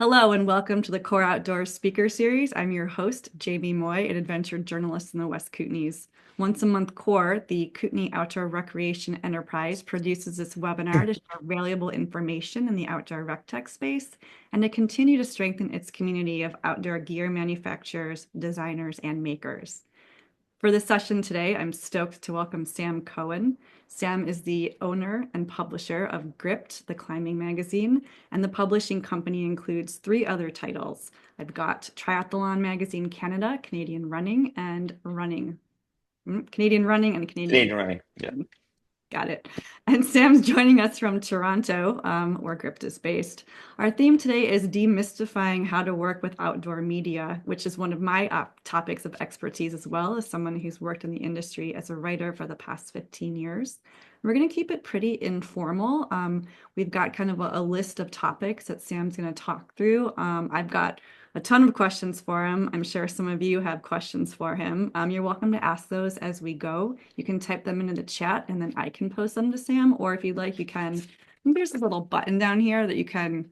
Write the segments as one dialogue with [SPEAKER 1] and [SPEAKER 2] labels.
[SPEAKER 1] Hello and welcome to the Core Outdoors Speaker Series. I'm your host, Jamie Moy, an adventure journalist in the West Kootenays. Once a month, Core, the Kootenay Outdoor Recreation Enterprise, produces this webinar to share valuable information in the outdoor rec tech space and to continue to strengthen its community of outdoor gear manufacturers, designers, and makers. For this session today, I'm stoked to welcome Sam Cohen. Sam is the owner and publisher of Gripped, the climbing magazine, and the publishing company includes three other titles. I've got Triathlon Magazine Canada, Canadian Running, and Canadian Running and Canadian.
[SPEAKER 2] Canadian running. Yeah.
[SPEAKER 1] Got it. And Sam's joining us from Toronto, where Gripped is based. Our theme today is demystifying how to work with outdoor media, which is one of my topics of expertise as well as someone who's worked in the industry as a writer for the past 15 years. We're going to keep it pretty informal. We've got kind of a list of topics that Sam's going to talk through. I've got a ton of questions for him. I'm sure some of you have questions for him. You're welcome to ask those as we go. You can type them into the chat and then I can post them to Sam, or if you'd like, you can, I think there's a little button down here that you can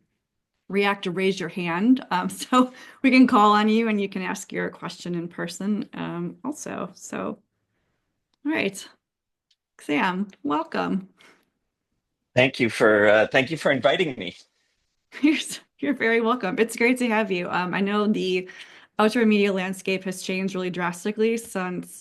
[SPEAKER 1] react to raise your hand. So we can call on you and you can ask your question in person also. So, all right, Sam, welcome.
[SPEAKER 2] Thank you for inviting me.
[SPEAKER 1] You're, you're very welcome. It's great to have you. I know the outdoor media landscape has changed really drastically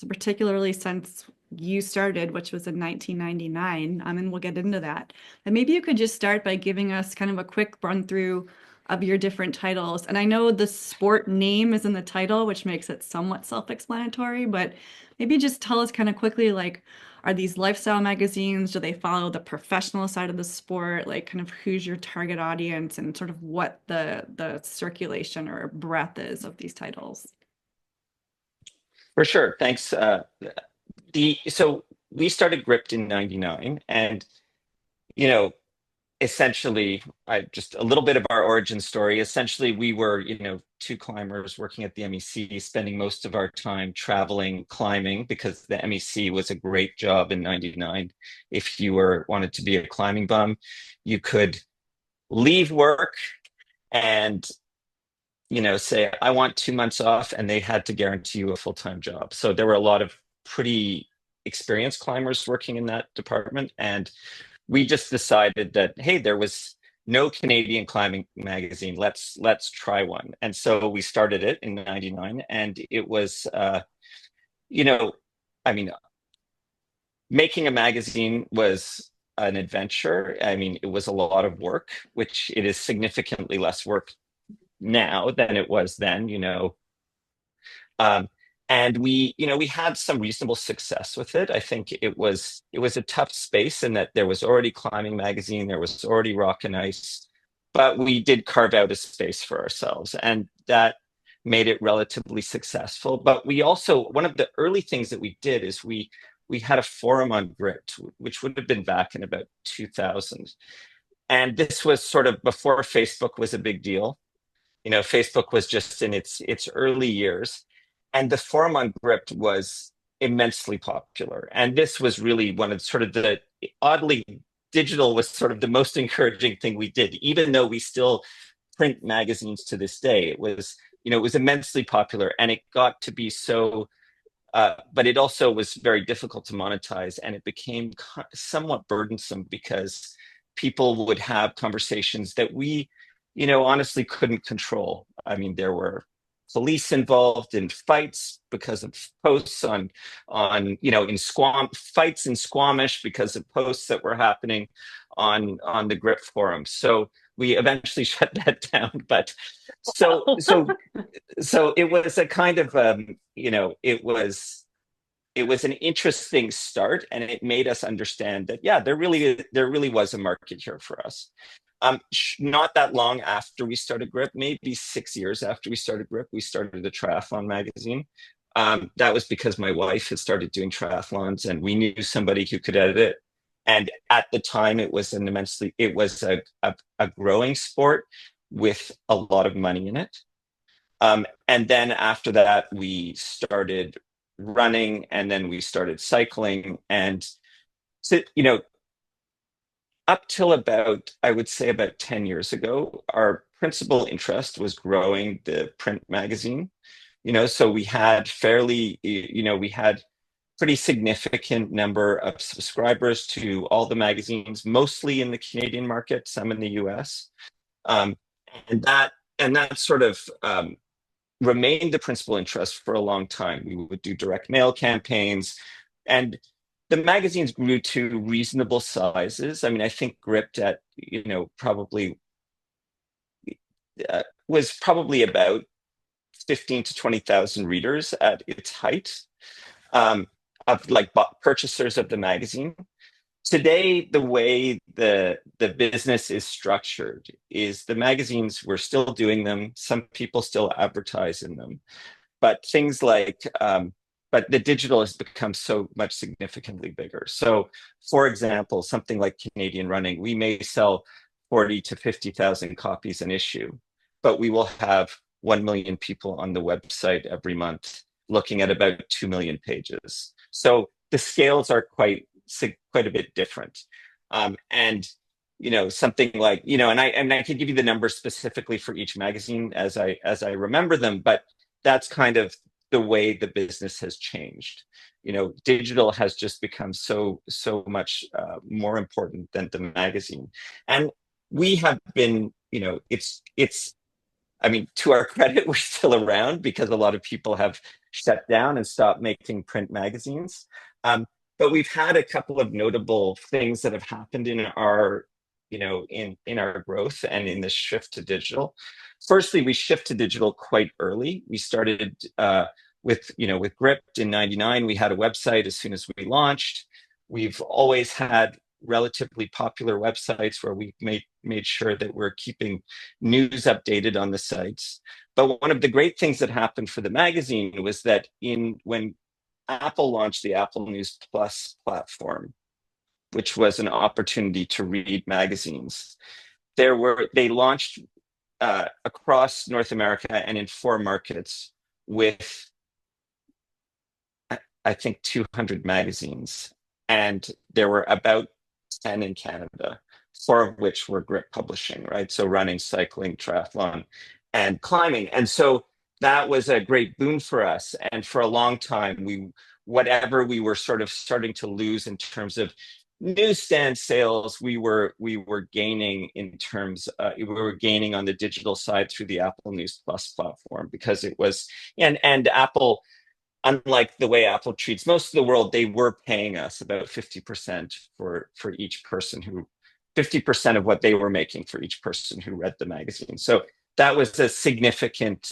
[SPEAKER 1] particularly since you started, which was in 1999. And we'll get into that. And maybe you could just start by giving us kind of a quick run through of your different titles. And I know the sport name is in the title, which makes it somewhat self-explanatory, but maybe just tell us kind of quickly, like, are these lifestyle magazines? Do they follow the professional side of the sport? Like, kind of who's your target audience and sort of what the circulation or breadth is of these titles?
[SPEAKER 2] For sure. Thanks. So we started Gripped in '99, and you know, essentially, I just a little bit of our origin story. Essentially, we were, two climbers working at the MEC, spending most of our time traveling, climbing, because the MEC was a great job in '99. If you were wanted to be a climbing bum, you could leave work and say, I want 2 months off, and they had to guarantee you a full-time job. So there were a lot of pretty experienced climbers working in that department. And we just decided that, hey, there was no Canadian climbing magazine. Let's try one. And so we started it in '99, and it was, you know, I mean, making a magazine was an adventure. I mean, it was a lot of work, which it is significantly less work now than it was then. Um, and we had some reasonable success with it. I think it was a tough space in that there was already Climbing Magazine, there was already Rock and Ice, but we did carve out a space for ourselves, and that made it relatively successful. But we also, one of the early things that we did is we had a forum on Grit, which would have been back in about 2000. And this was sort of before Facebook was a big deal. Facebook was just in its early years, and the forum on Gript was immensely popular. And this was really one of sort of the oddly digital was sort of the most encouraging thing we did, even though we still print magazines to this day. It was immensely popular, and it got to be so. But it also was very difficult to monetize, and it became somewhat burdensome because people would have conversations that we honestly couldn't control. I mean, there were police involved in fights because of posts in fights in Squamish because of posts that were happening on the Grip forum. So we eventually shut that down. But so
[SPEAKER 1] Oh.
[SPEAKER 2] so so it was a kind of it was an interesting start, and it made us understand that, yeah, there really was a market here for us. Not that long after we started Grip, maybe 6 years after we started Grip, we started the Triathlon magazine. That was because my wife had started doing triathlons, and we knew somebody who could edit it. And at the time, it was a growing sport with a lot of money in it. And then after that, we started running, and then we started cycling. And so, up till about, I would say about 10 years ago, our principal interest was growing the print magazine. So we had we had pretty significant number of subscribers to all the magazines, mostly in the Canadian market, some in the US. Um, and that sort of remained the principal interest for a long time. We would do direct mail campaigns, and the magazines grew to reasonable sizes. I mean, I think Gripped at probably was probably about 15 to 20,000 readers at its height, um, of like purchasers of the magazine. Today, the way the business is structured is the magazines, we're still doing them. Some people still advertise in them, but things like but the digital has become so much significantly bigger. So, for example, something like Canadian Running, we may sell 40 to 50,000 copies an issue, but we will have 1 million people on the website every month looking at about 2 million pages. So the scales are quite a bit different. And something like, and I can give you the numbers specifically for each magazine as I remember them, but that's kind of the way the business has changed. Digital has just become so much more important than the magazine. And we have been, it's I mean, to our credit, we're still around because a lot of people have shut down and stopped making print magazines. But we've had a couple of notable things that have happened in our growth and in the shift to digital. Firstly, we shift to digital quite early. We started with Gripped in '99. We had a website as soon as we launched. We've always had relatively popular websites where we made sure that we're keeping news updated on the sites. But one of the great things that happened for the magazine was that when Apple launched the Apple News Plus platform, which was an opportunity to read magazines, they launched across North America and in 4 markets with, I think, 200 magazines, and there were about 10 in Canada, 4 of which were Grip Publishing, right? So running, cycling, triathlon, and climbing. And so that was a great boon for us. And for a long time, whatever we were sort of starting to lose in terms of newsstand sales, we were gaining we were gaining on the digital side through the Apple News Plus platform, because it was, and Apple, unlike the way Apple treats most of the world, they were paying us about 50% for each person 50% of what they were making for each person who read the magazine. So that was a significant,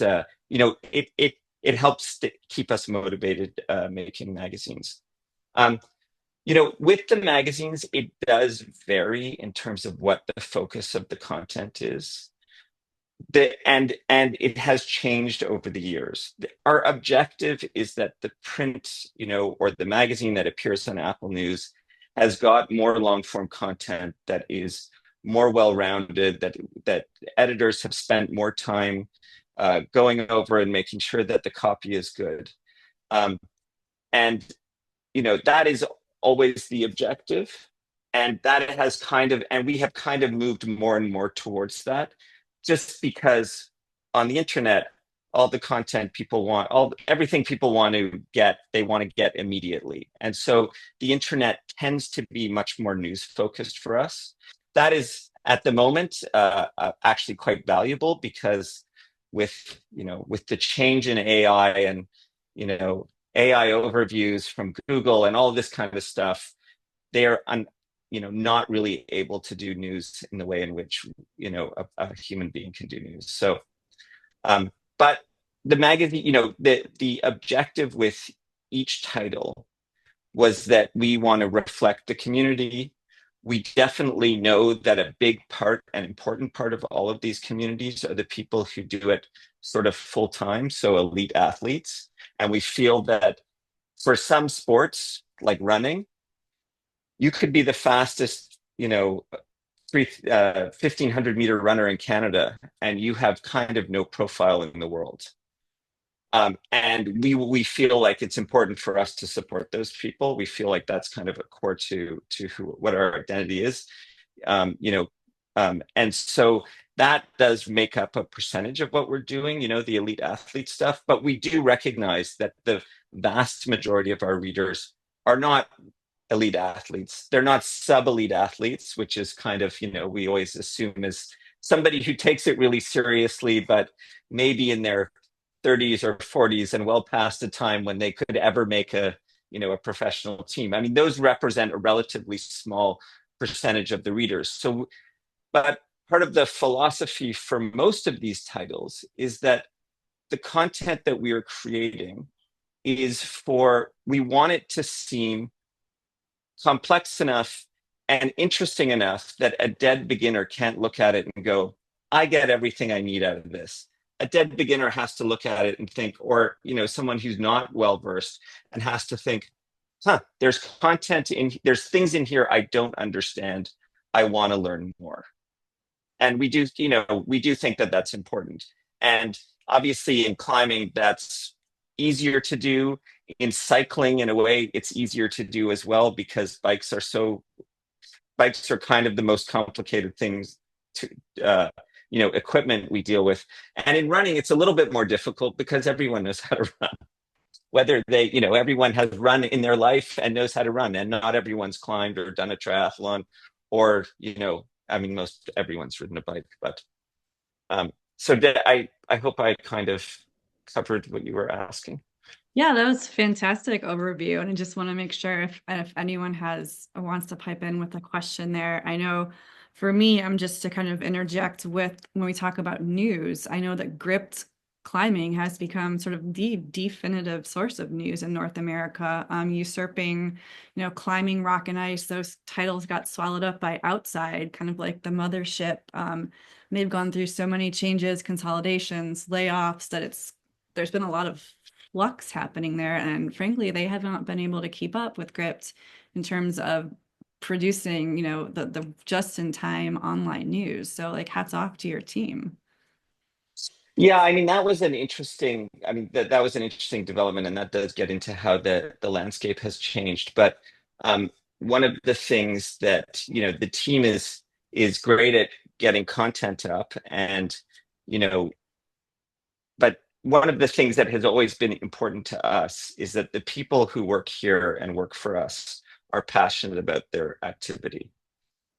[SPEAKER 2] it helps keep us motivated making magazines. With the magazines, it does vary in terms of what the focus of the content is. And it has changed over the years. Our objective is that the print, or the magazine that appears on Apple News has got more long form content that is more well-rounded, that editors have spent more time going over and making sure that the copy is good. And that is always the objective. And we have kind of moved more and more towards that, just because on the internet, all the content people want, everything people want to get, they want to get immediately. And so the internet tends to be much more news focused for us. That is, at the moment, actually quite valuable, because with the change in AI and AI overviews from Google and all this kind of stuff, they are not really able to do news in the way in which a human being can do news. So, but the magazine, the objective with each title was that we want to reflect the community. We definitely know that a big part, an important part of all of these communities are the people who do it sort of full time, so elite athletes. And we feel that for some sports, like running, you could be the fastest, 1,500-meter runner in Canada, and you have kind of no profile in the world. And we feel like it's important for us to support those people. We feel like that's kind of a core to what our identity is. You know, and so that does make up a percentage of what we're doing, you know, the elite athlete stuff. But we do recognize that the vast majority of our readers are not elite athletes. They're not sub-elite athletes, which is kind of, you know, we always assume is somebody who takes it really seriously, but maybe in their 30s or 40s and well past the time when they could ever make a, you know, a professional team. I mean, those represent a relatively small percentage of the readers. So, but part of the philosophy for most of these titles is that the content that we are creating is for, we want it to seem complex enough and interesting enough that a dead beginner can't look at it and go, I get everything I need out of this. A dead beginner has to look at it and think, or, you know, someone who's not well versed and has to think, huh, there's content in, there's things in here I don't understand. I want to learn more. And we do, you know, we do think that that's important. And obviously in climbing, that's easier to do. In cycling, in a way, it's easier to do as well because bikes are kind of the most complicated things to, uh, you know, equipment we deal with. And in running, it's a little bit more difficult because everyone knows how to run. Whether they, you know, everyone has run in their life and knows how to run, and not everyone's climbed or done a triathlon, or, you know, I mean, most everyone's ridden a bike. But so did I hope I kind of covered what you were asking.
[SPEAKER 1] Yeah, that was a fantastic overview. And I just want to make sure if anyone has wants to pipe in with a question there. I know for me, I'm just to kind of interject with when we talk about news, I know that gripped climbing has become sort of the definitive source of news in North America, usurping, climbing, rock and ice. Those titles got swallowed up by Outside, kind of like the mothership. They've gone through so many changes, consolidations, layoffs that there's been a lot of flux happening there. And frankly, they have not been able to keep up with Gript in terms of producing, the just in time online news. So like hats off to your team.
[SPEAKER 2] Yeah, I mean that was an interesting. I mean that was an interesting development, and that does get into how the landscape has changed. But one of the things that the team is great at getting content up, and you know, but one of the things that has always been important to us is that the people who work here and work for us are passionate about their activity.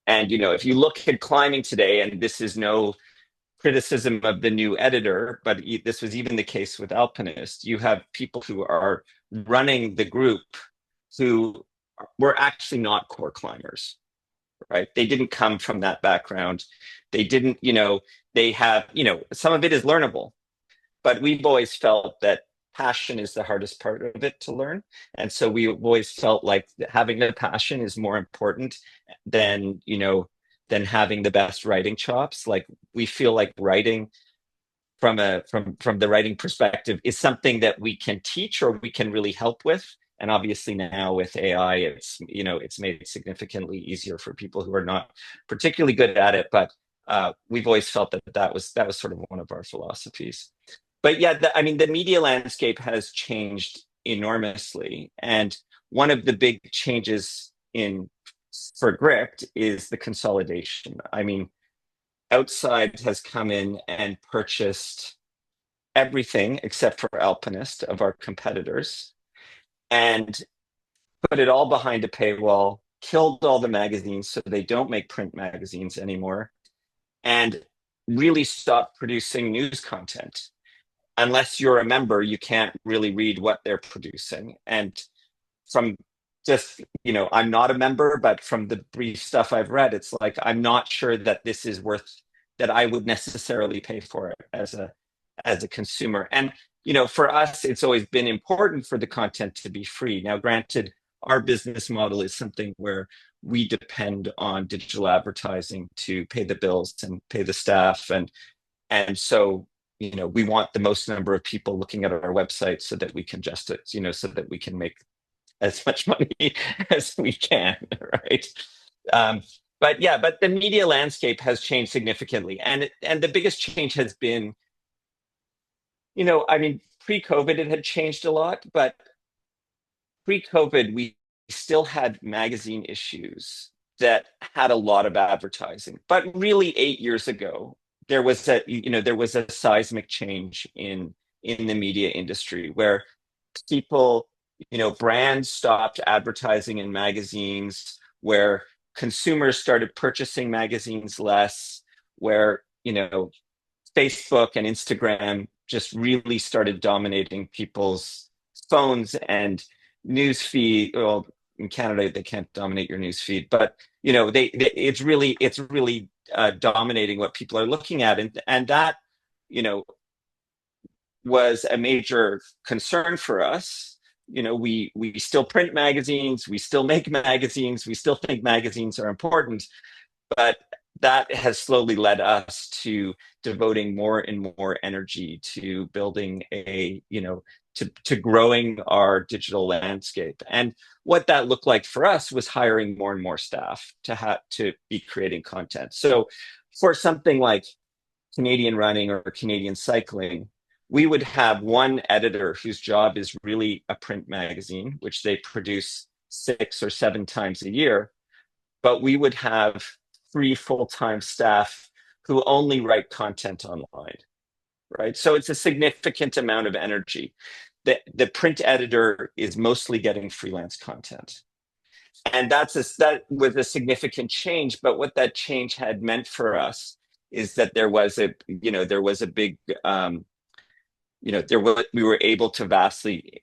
[SPEAKER 2] And if you look at climbing today, and this is no criticism of the new editor, but this was even the case with Alpinist. You have people who are running the group who were actually not core climbers, right? They didn't come from that background. They didn't, they have, some of it is learnable, but we've always felt that passion is the hardest part of it to learn. And so we've always felt like having the passion is more important than, than having the best writing chops. Like we feel like writing from the writing perspective is something that we can teach or we can really help with. And obviously now with AI, it's made it significantly easier for people who are not particularly good at it. But we've always felt that was sort of one of our philosophies. But yeah, I mean, the media landscape has changed enormously, and one of the big changes in for Gript is the consolidation. I mean, Outside has come in and purchased everything except for Alpinist of our competitors and put it all behind a paywall, killed all the magazines so they don't make print magazines anymore, and really stopped producing news content. Unless you're a member, you can't really read what they're producing. And from just, I'm not a member, but from the brief stuff I've read, it's like, I'm not sure that this is worth, that I would necessarily pay for it as a consumer. And, for us, it's always been important for the content to be free. Now, granted, our business model is something where we depend on digital advertising to pay the bills and pay the staff. And so, we want the most number of people looking at our website so that we can just, so that we can make as much money as we can, right? Um, but yeah, but the media landscape has changed significantly, and the biggest change has been, I mean, pre-COVID it had changed a lot, but pre-COVID we still had magazine issues that had a lot of advertising. But really, 8 years ago, there was a seismic change in the media industry where people, brands stopped advertising in magazines, where consumers started purchasing magazines less, where, Facebook and Instagram just really started dominating people's phones and news feed. Well, in Canada, they can't dominate your news feed, but it's really dominating what people are looking at, and that you know was a major concern for us. We still print magazines, we still make magazines, we still think magazines are important, but that has slowly led us to devoting more and more energy to building to growing our digital landscape. And what that looked like for us was hiring more and more staff to be creating content. So for something like Canadian running or Canadian cycling, we would have one editor whose job is really a print magazine, which they produce 6 or 7 times a year. But we would have 3 full-time staff who only write content online, right? So it's a significant amount of energy. The print editor is mostly getting freelance content. And that was a significant change. But what that change had meant for us is that there was a big we were able to vastly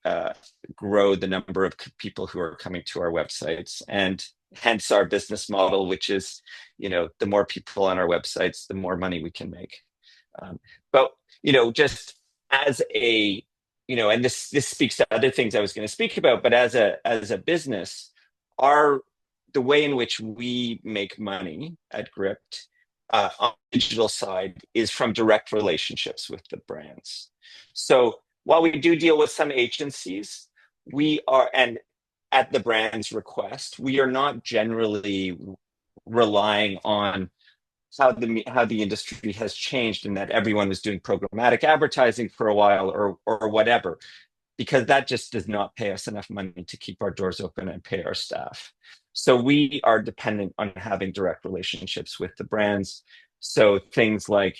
[SPEAKER 2] grow the number of people who are coming to our websites, and hence our business model, which is, the more people on our websites, the more money we can make. But just as a and this speaks to other things I was going to speak about, but as a business, our the way in which we make money at Gripped on the digital side is from direct relationships with the brands. So while we do deal with some agencies, and at the brand's request, we are not generally relying on how the industry has changed, and that everyone was doing programmatic advertising for a while or whatever, because that just does not pay us enough money to keep our doors open and pay our staff. So we are dependent on having direct relationships with the brands. So things like,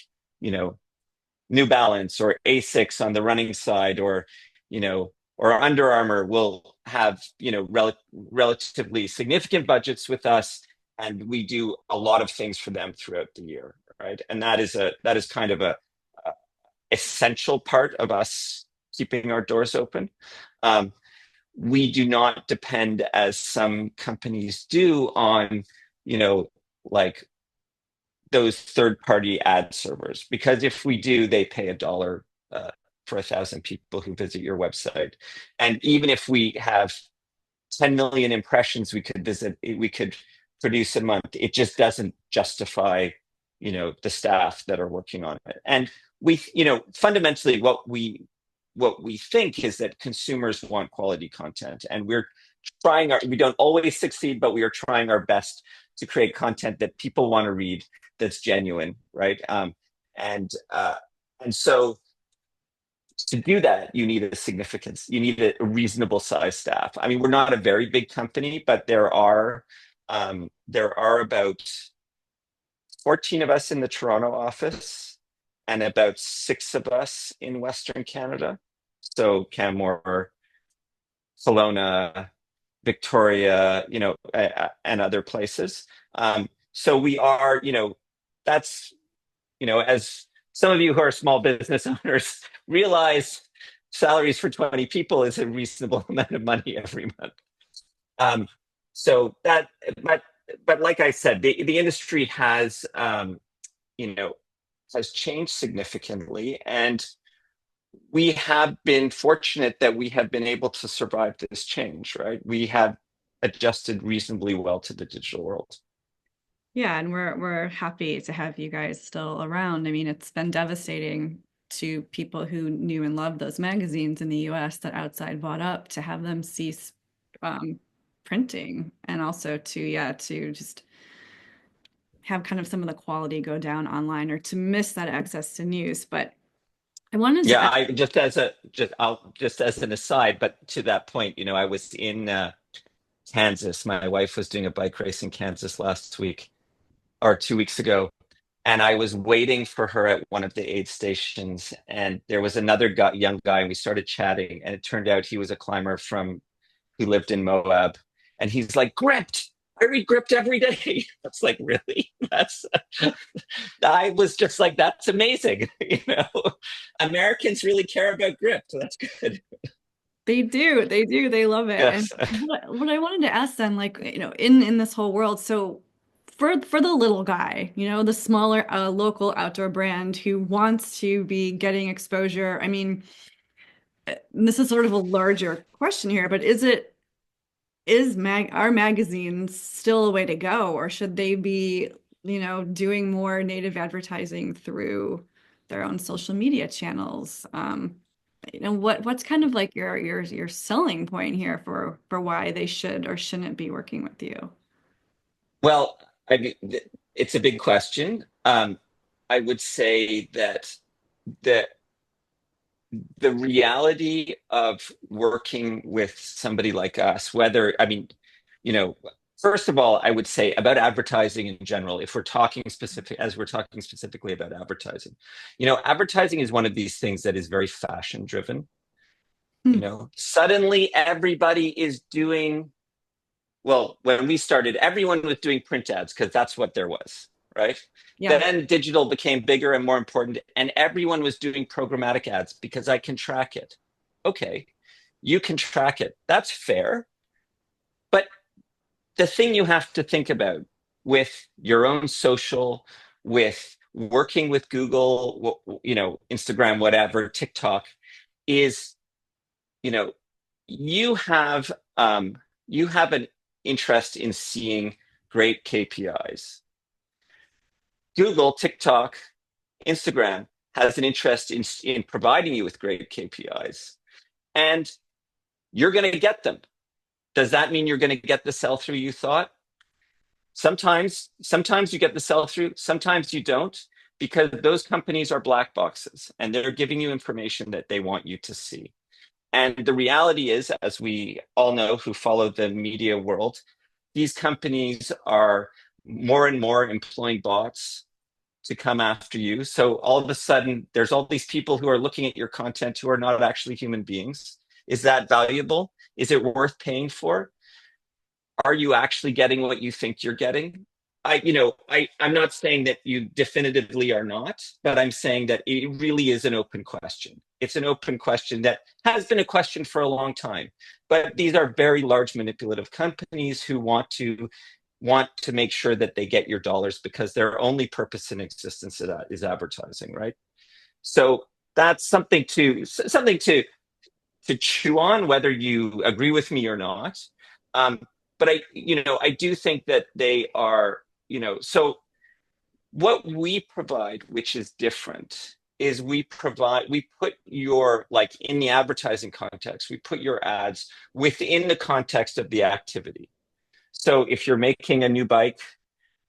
[SPEAKER 2] New Balance or Asics on the running side, or Under Armour will have, relatively significant budgets with us, and we do a lot of things for them throughout the year, right? And that is kind of a essential part of us keeping our doors open. We do not depend, as some companies do, on, like those third-party ad servers, because if we do, they pay $1 for 1,000 people who visit your website. And even if we have 10 million impressions we could produce a month, it just doesn't justify, the staff that are working on it. And fundamentally, what we think is that consumers want quality content, and we don't always succeed, but we are trying our best to create content that people want to read, that's genuine, right? And so to do that, you need a reasonable size staff. I mean, we're not a very big company, but there are about 14 of us in the Toronto office and about 6 of us in Western Canada. So Canmore, Kelowna, Victoria, and other places. So we are, that's, as some of you who are small business owners realize, salaries for 20 people is a reasonable amount of money every month. So that, but like I said, the industry has changed significantly, and we have been fortunate that we have been able to survive this change, right? We have adjusted reasonably well to the digital world.
[SPEAKER 1] Yeah, and we're happy to have you guys still around. I mean, it's been devastating to people who knew and loved those magazines in the US that Outside bought up, to have them cease printing, and also to just have kind of some of the quality go down online, or to miss that access to news. But I wanted to
[SPEAKER 2] Yeah,
[SPEAKER 1] ask,
[SPEAKER 2] I just as an aside, but to that point, I was in Kansas. My wife was doing a bike race in Kansas last week or 2 weeks ago, and I was waiting for her at one of the aid stations, and there was another guy, young guy, and we started chatting, and it turned out he was a climber from who lived in Moab, and he's like, "Gripped. I read Gripped every day." That's like, really? That's I was just like, that's amazing. Americans really care about Gripped. That's good.
[SPEAKER 1] They do. They do. They love it. And
[SPEAKER 2] Yes.
[SPEAKER 1] what I wanted to ask then, like, in this whole world, so for the little guy, the smaller local outdoor brand who wants to be getting exposure, I mean, this is sort of a larger question here, but is our magazines still a way to go, or should they be, doing more native advertising through their own social media channels? What's kind of like your selling point here for why they should or shouldn't be working with you?
[SPEAKER 2] Well, I mean, it's a big question. I would say that the the reality of working with somebody like us, I mean, you know, first of all, I would say about advertising in general, if we're talking as we're talking specifically about advertising, advertising is one of these things that is very fashion driven.
[SPEAKER 1] Hmm.
[SPEAKER 2] Suddenly everybody is doing, well, when we started, everyone was doing print ads because that's what there was, right?
[SPEAKER 1] Yeah.
[SPEAKER 2] Then digital became bigger and more important, and everyone was doing programmatic ads because I can track it. Okay, you can track it. That's fair. But the thing you have to think about with your own social, with working with Google, Instagram, whatever, TikTok, is, you know, you have you have an interest in seeing great KPIs. Google, TikTok, Instagram has an interest in providing you with great KPIs, and you're going to get them. Does that mean you're going to get the sell through you thought? Sometimes you get the sell through, sometimes you don't, because those companies are black boxes and they're giving you information that they want you to see. And the reality is, as we all know who follow the media world, these companies are more and more employing bots to come after you. So all of a sudden, there's all these people who are looking at your content who are not actually human beings. Is that valuable? Is it worth paying for? Are you actually getting what you think you're getting? I'm not saying that you definitively are not, but I'm saying that it really is an open question. It's an open question that has been a question for a long time. But these are very large manipulative companies who want to make sure that they get your dollars because their only purpose in existence is advertising, right? So that's something to chew on, whether you agree with me or not. Um, but I do think that they are, so what we provide, which is different, is we put your, like in the advertising context, we put your ads within the context of the activity. So if you're making a new bike,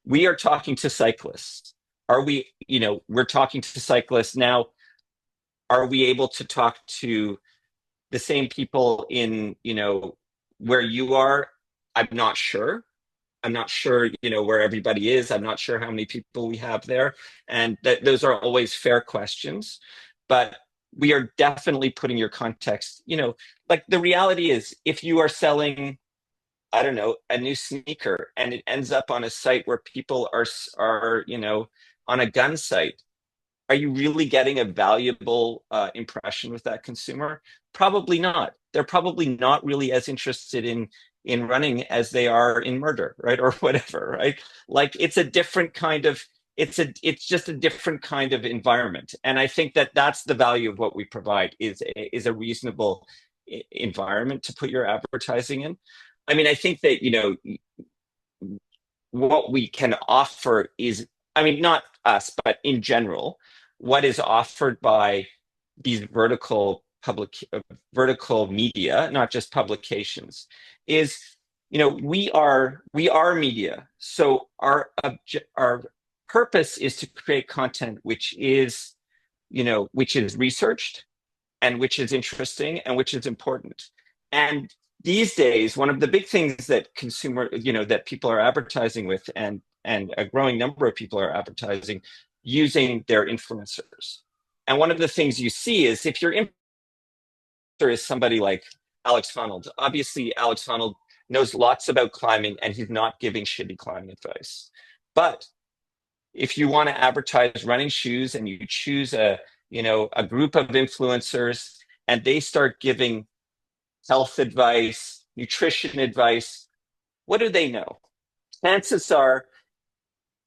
[SPEAKER 2] we are talking to cyclists. We're talking to cyclists now. Are we able to talk to the same people in, where you are? I'm not sure. I'm not sure, where everybody is. I'm not sure how many people we have there. And those are always fair questions. But we are definitely putting your context, like the reality is if you are selling, I don't know, a new sneaker and it ends up on a site where people are, on a gun site, are you really getting a valuable impression with that consumer? Probably not. They're probably not really as interested in running as they are in murder, right, or whatever, right? Like it's a different kind of it's just a different kind of environment, and I think that that's the value of what we provide is a reasonable environment to put your advertising in. I mean, I think that what we can offer is, I mean, not us, but in general, what is offered by these vertical media, not just publications, is, we are media. So our purpose is to create content which is researched and which is interesting and which is important. And these days, one of the big things that that people are advertising with, and a growing number of people are advertising using their influencers. And one of the things you see is if your influencer is somebody like Alex Honnold, obviously Alex Honnold knows lots about climbing and he's not giving shitty climbing advice. But if you want to advertise running shoes and you choose a group of influencers and they start giving health advice, nutrition advice, what do they know? Chances are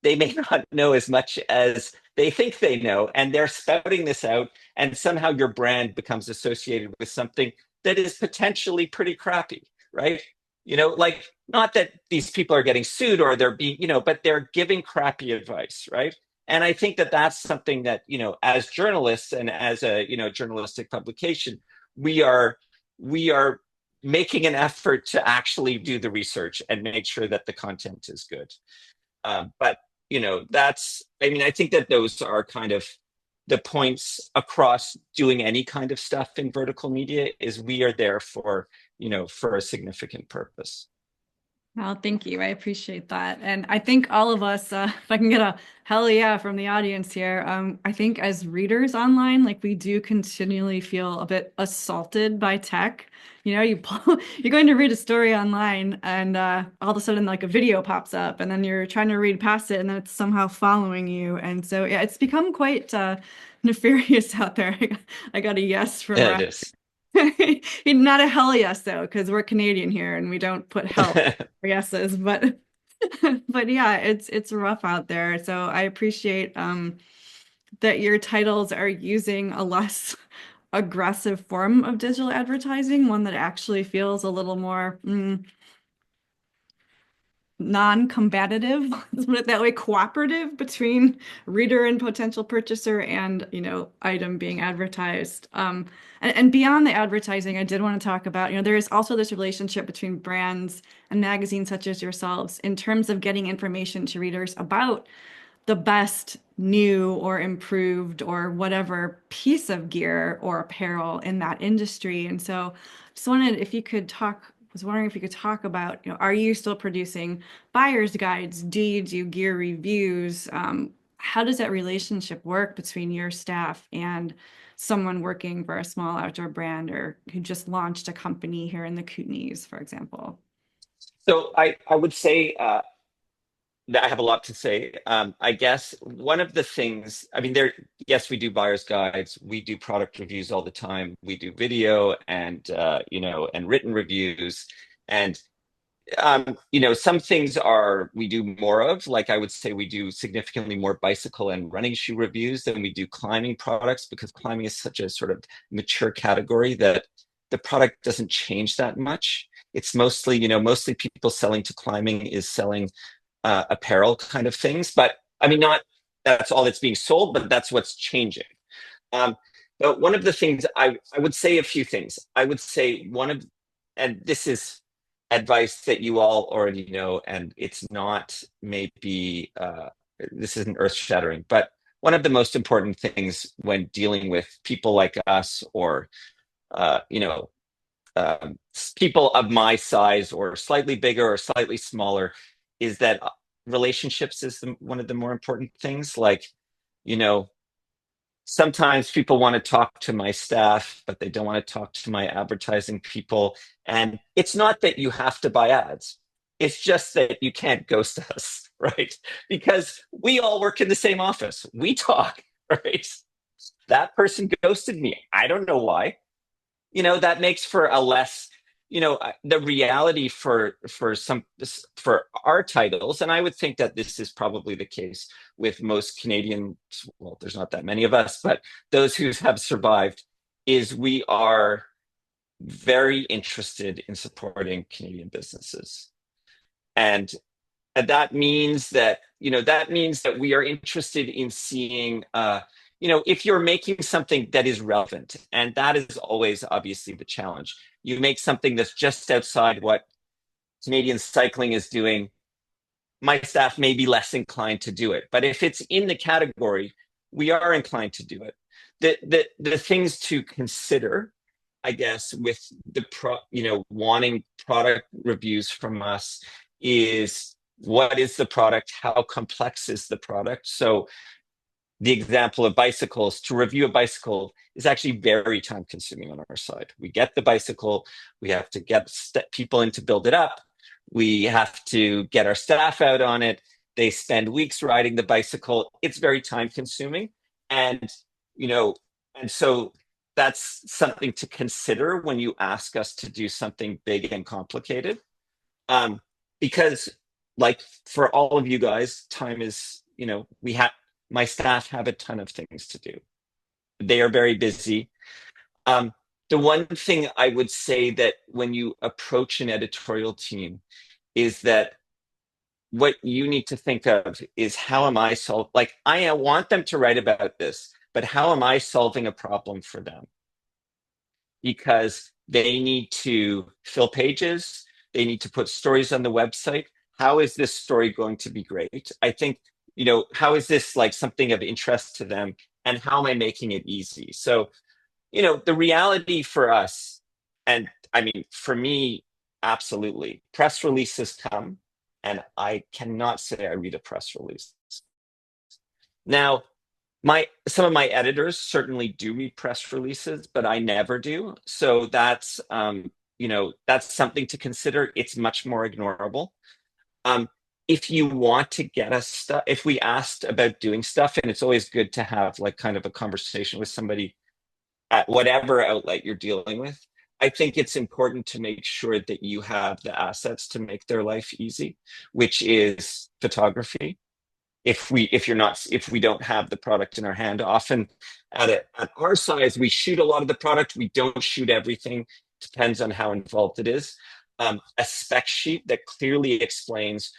[SPEAKER 2] they may not know as much as they think they know, and they're spouting this out, and somehow your brand becomes associated with something that is potentially pretty crappy, right? Like, not that these people are getting sued or they're being, but they're giving crappy advice, right? And I think that that's something that, as journalists and as a, journalistic publication, we are making an effort to actually do the research and make sure that the content is good. But I think that those are kind of the points across doing any kind of stuff in vertical media is we are there for a significant purpose.
[SPEAKER 1] Well, thank you. I appreciate that. And I think all of us, if I can get a hell yeah from the audience here, I think as readers online, like we do continually feel a bit assaulted by tech. You're going to read a story online and all of a sudden like a video pops up and then you're trying to read past it and then it's somehow following you. And so, yeah, it's become quite nefarious out there. I got a yes from
[SPEAKER 2] Yeah, it
[SPEAKER 1] Raf.
[SPEAKER 2] is.
[SPEAKER 1] Not a hell yes though, because we're Canadian here and we don't put hell for yeses, but but yeah, it's rough out there. So I appreciate that your titles are using a less aggressive form of digital advertising, one that actually feels a little more non-combative, let's put it that way, cooperative between reader and potential purchaser and, item being advertised. And beyond the advertising, I did want to talk about, there is also this relationship between brands and magazines such as yourselves in terms of getting information to readers about the best new or improved or whatever piece of gear or apparel in that industry. And so just was wondering if you could talk about, are you still producing buyer's guides? Do you do gear reviews? How does that relationship work between your staff and someone working for a small outdoor brand or who just launched a company here in the Kootenays, for example?
[SPEAKER 2] So I would say that I have a lot to say. I guess one of the things, I mean, yes, we do buyer's guides, we do product reviews all the time, we do video and written reviews, and some things we do more of. Like I would say, we do significantly more bicycle and running shoe reviews than we do climbing products because climbing is such a sort of mature category that the product doesn't change that much. It's mostly people selling to climbing is selling apparel kind of things. But I mean, not that's all that's being sold, but that's what's changing. Um, but one of the things I would say a few things. I would say and this is advice that you all already know, and it's not maybe this isn't earth shattering, but one of the most important things when dealing with people like us or uh, you know people of my size or slightly bigger or slightly smaller is that relationships is one of the more important things. Like, you know, sometimes people want to talk to my staff, but they don't want to talk to my advertising people. And it's not that you have to buy ads. It's just that you can't ghost us, right? Because we all work in the same office. We talk, right? That person ghosted me. I don't know why. That makes for a less the reality for our titles, and I would think that this is probably the case with most Canadians. Well, there's not that many of us, but those who have survived, is we are very interested in supporting Canadian businesses. And that means that we are interested in seeing if you're making something that is relevant, and that is always obviously the challenge. You make something that's just outside what Canadian cycling is doing, my staff may be less inclined to do it. But if it's in the category, we are inclined to do it. The things to consider I guess, with wanting product reviews from us is what is the product? How complex is the product? So the example of bicycles, to review a bicycle is actually very time consuming on our side. We get the bicycle, we have to get people in to build it up, we have to get our staff out on it. They spend weeks riding the bicycle. It's very time consuming. And, you know, and so that's something to consider when you ask us to do something big and complicated. Um, because, like, for all of you guys, time is, we have, my staff have a ton of things to do. They are very busy. Um, the one thing I would say that when you approach an editorial team is that what you need to think of is how am I solving? Like, I want them to write about this, but how am I solving a problem for them? Because they need to fill pages, they need to put stories on the website. How is this story going to be great? I think, how is this like something of interest to them? And how am I making it easy? So, the reality for us, and I mean, for me, absolutely, press releases come, and I cannot say I read a press release. Now, some of my editors certainly do read press releases, but I never do. So that's something to consider. It's much more ignorable. Um, if you want to get us stuff, if we asked about doing stuff, and it's always good to have like kind of a conversation with somebody at whatever outlet you're dealing with. I think it's important to make sure that you have the assets to make their life easy, which is photography. If we don't have the product in our hand, often at our size, we shoot a lot of the product. We don't shoot everything. Depends on how involved it is. A spec sheet that clearly explains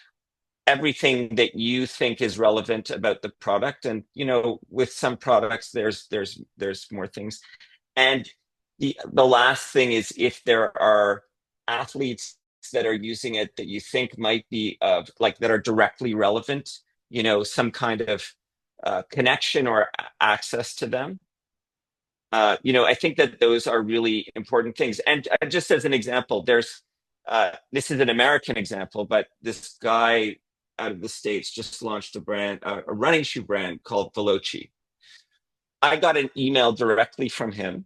[SPEAKER 2] everything that you think is relevant about the product, and with some products there's more things. And the last thing is, if there are athletes that are using it that you think might be of like that are directly relevant, some kind of connection or access to them. I think that those are really important things. And just as an example, this is an American example, but this guy out of the States just launched a running shoe brand called Veloci. I got an email directly from him.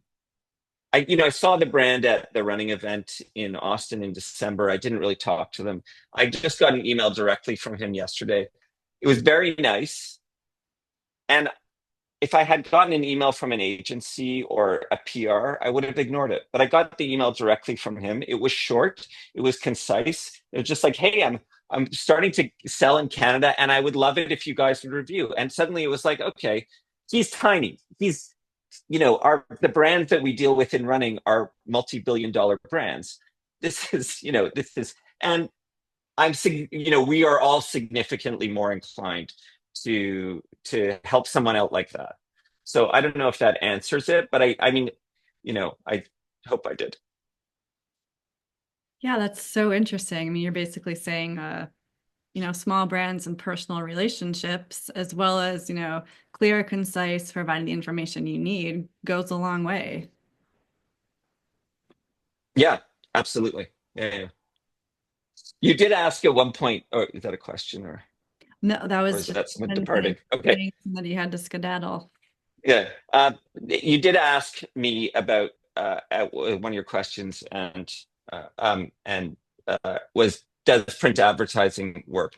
[SPEAKER 2] I saw the brand at the running event in Austin in December. I didn't really talk to them. I just got an email directly from him yesterday. It was very nice. And if I had gotten an email from an agency or a PR, I would have ignored it. But I got the email directly from him. It was short, it was concise. It was just like, hey, I'm starting to sell in Canada, and I would love it if you guys would review. And suddenly it was like, okay, he's tiny. The brands that we deal with in running are multi-billion-dollar brands. And we are all significantly more inclined to help someone out like that. So I don't know if that answers it, but I mean, I hope I did.
[SPEAKER 1] Yeah, that's so interesting. I mean, you're basically saying, small brands and personal relationships, as well as, clear, concise, providing the information you need goes a long way.
[SPEAKER 2] Yeah, absolutely. Yeah. You did ask at one point, or is that a question,
[SPEAKER 1] No, that
[SPEAKER 2] or
[SPEAKER 1] was
[SPEAKER 2] is
[SPEAKER 1] just
[SPEAKER 2] that someone
[SPEAKER 1] and
[SPEAKER 2] departing? Okay.
[SPEAKER 1] saying that you had to skedaddle.
[SPEAKER 2] Yeah. You did ask me about one of your questions, and was does print advertising work?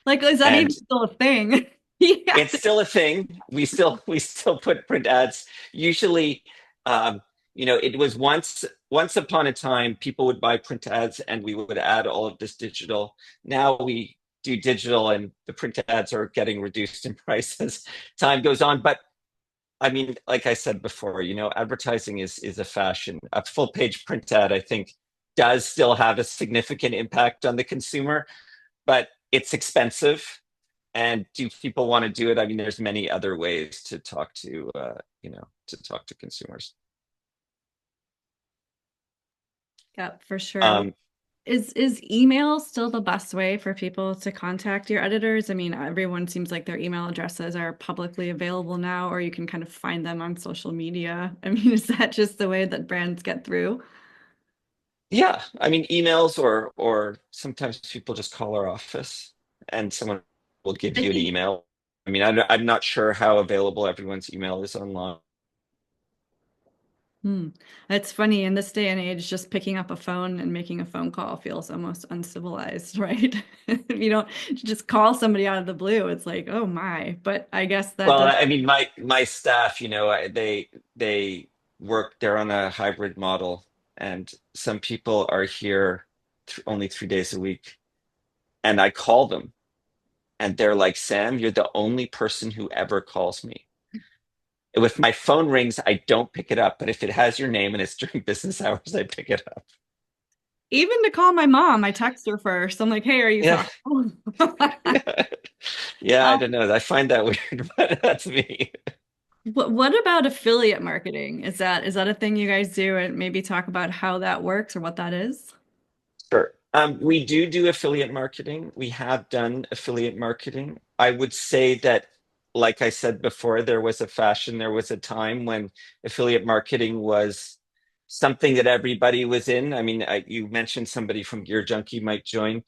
[SPEAKER 1] Like, is that even
[SPEAKER 2] And
[SPEAKER 1] still a thing? Yeah.
[SPEAKER 2] it's still a thing. We still put print ads. Usually, it was once upon a time people would buy print ads and we would add all of this digital. Now we do digital, and the print ads are getting reduced in price as time goes on. But I mean, like I said before, advertising is a fashion. A full page print ad, I think, does still have a significant impact on the consumer, but it's expensive. And do people want to do it? I mean, there's many other ways to talk to consumers.
[SPEAKER 1] Yeah, for sure.
[SPEAKER 2] Um,
[SPEAKER 1] Is email still the best way for people to contact your editors? I mean, everyone seems like their email addresses are publicly available now, or you can kind of find them on social media. I mean, is that just the way that brands get through?
[SPEAKER 2] Yeah, I mean emails or sometimes people just call our office and someone will give
[SPEAKER 1] I
[SPEAKER 2] you an
[SPEAKER 1] think
[SPEAKER 2] email. I mean, I'm not sure how available everyone's email is online.
[SPEAKER 1] Hmm. It's funny in this day and age, just picking up a phone and making a phone call feels almost uncivilized, right? If you don't just call somebody out of the blue, it's like, oh my. But I guess that
[SPEAKER 2] Well,
[SPEAKER 1] does.
[SPEAKER 2] I mean, my staff, they work. They're on a hybrid model, and some people are here th only 3 days a week. And I call them, and they're like, "Sam, you're the only person who ever calls me. If my phone rings, I don't pick it up, but if it has your name and it's during business hours, I pick it up."
[SPEAKER 1] Even to call my mom, I text her first. I'm like, hey, are you
[SPEAKER 2] Yeah,
[SPEAKER 1] home?
[SPEAKER 2] yeah, yeah. I
[SPEAKER 1] Um,
[SPEAKER 2] don't know. I find that weird, but that's me.
[SPEAKER 1] what about affiliate marketing? Is that a thing you guys do and maybe talk about how that works or what that is?
[SPEAKER 2] Sure. We do affiliate marketing. We have done affiliate marketing. I would say that, like I said before, there was a fashion, there was a time when affiliate marketing was something that everybody was in. I mean, you mentioned somebody from Gear Junkie might join.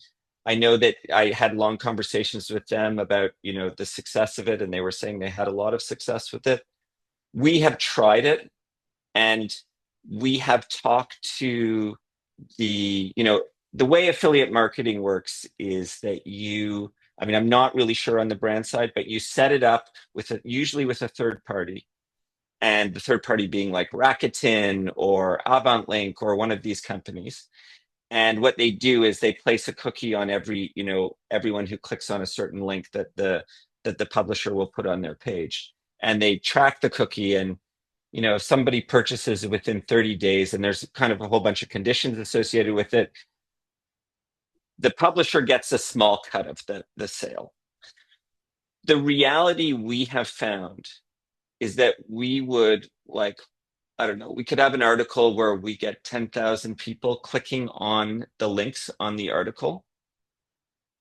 [SPEAKER 2] I know that I had long conversations with them about, the success of it, and they were saying they had a lot of success with it. We have tried it, and we have talked to the way affiliate marketing works is that I mean, I'm not really sure on the brand side, but you set it up usually with a third party, and the third party being like Rakuten or AvantLink or one of these companies. And what they do is they place a cookie on everyone who clicks on a certain link that the publisher will put on their page. And they track the cookie, and if somebody purchases within 30 days and there's kind of a whole bunch of conditions associated with it, the publisher gets a small cut of the sale. The reality we have found is that we would, like, I don't know, we could have an article where we get 10,000 people clicking on the links on the article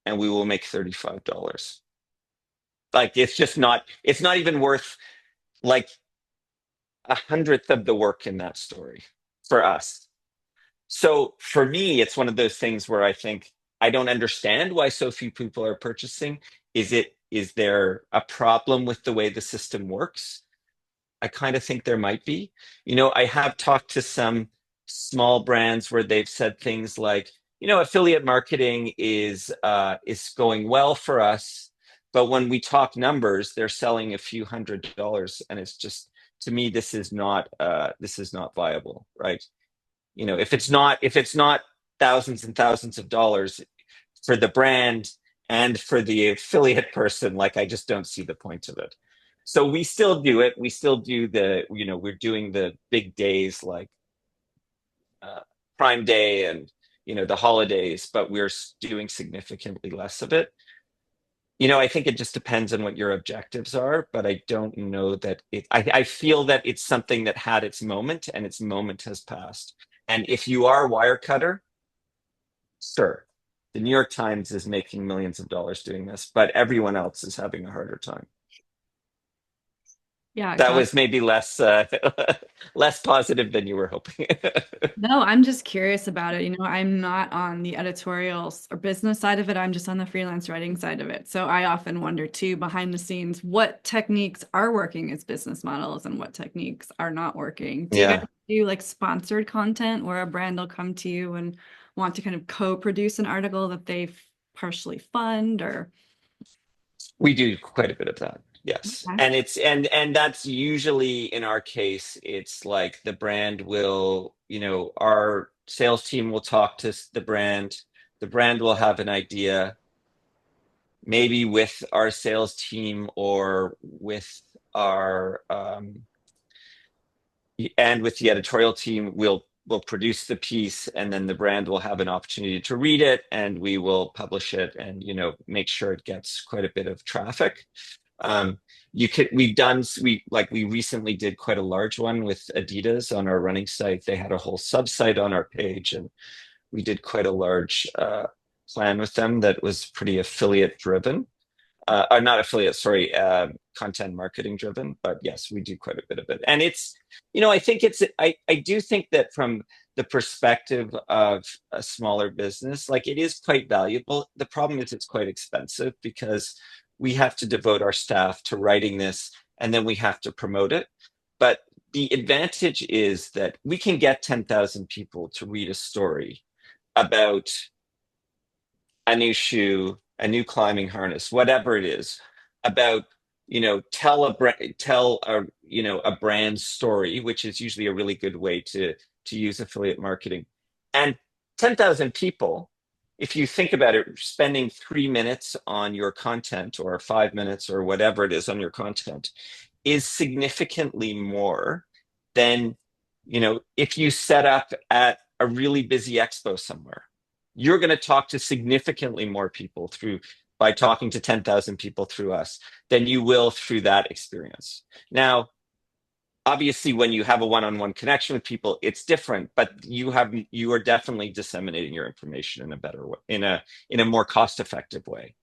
[SPEAKER 2] and we will make $35. Like, it's not even worth like a hundredth of the work in that story for us. So for me, it's one of those things where I think I don't understand why so few people are purchasing. Is there a problem with the way the system works? I kind of think there might be. I have talked to some small brands where they've said things like, affiliate marketing is going well for us, but when we talk numbers, they're selling a few $100s, and it's just, to me, this is not viable, right? If it's not thousands and thousands of dollars for the brand and for the affiliate person, like, I just don't see the point of it. So we still do it. We still do we're doing the big days like uh, Prime Day and the holidays, but we're doing significantly less of it. I think it just depends on what your objectives are, but I don't know that I feel that it's something that had its moment and its moment has passed. And if you are a wire cutter, sure, the New York Times is making millions of dollars doing this, but everyone else is having a harder time.
[SPEAKER 1] Yeah,
[SPEAKER 2] That
[SPEAKER 1] got.
[SPEAKER 2] was maybe less less positive than you were hoping.
[SPEAKER 1] No, I'm just curious about it. I'm not on the editorials or business side of it. I'm just on the freelance writing side of it. So I often wonder too, behind the scenes, what techniques are working as business models and what techniques are not working. Do you guys
[SPEAKER 2] Yeah,
[SPEAKER 1] do like sponsored content where a brand will come to you and want to kind of co-produce an article that they partially fund or?
[SPEAKER 2] we do quite a bit of that. Yes.
[SPEAKER 1] Okay.
[SPEAKER 2] And that's usually, in our case, it's like the brand will, our sales team will talk to the brand will have an idea, maybe with our sales team or with our and with the editorial team, we'll produce the piece, and then the brand will have an opportunity to read it, and we will publish it, and make sure it gets quite a bit of traffic. um, we recently did quite a large one with Adidas on our running site. They had a whole subsite on our page, and we did quite a large plan with them that was pretty affiliate driven. Or not affiliate, sorry, content marketing driven. But yes, we do quite a bit of it. And it's, I think I do think that from the perspective of a smaller business, like it is quite valuable. The problem is it's quite expensive because we have to devote our staff to writing this and then we have to promote it. But the advantage is that we can get 10,000 people to read a story about a new shoe, a new climbing harness, whatever it is, about tell a a brand story, which is usually a really good way to use affiliate marketing. And 10,000 people, if you think about it, spending 3 minutes on your content or 5 minutes or whatever it is on your content is significantly more than if you set up at a really busy expo somewhere. You're going to talk to significantly more people through by talking to 10,000 people through us than you will through that experience. Now, obviously, when you have a one-on-one connection with people, it's different, but you are definitely disseminating your information in a better way, in a more cost-effective way.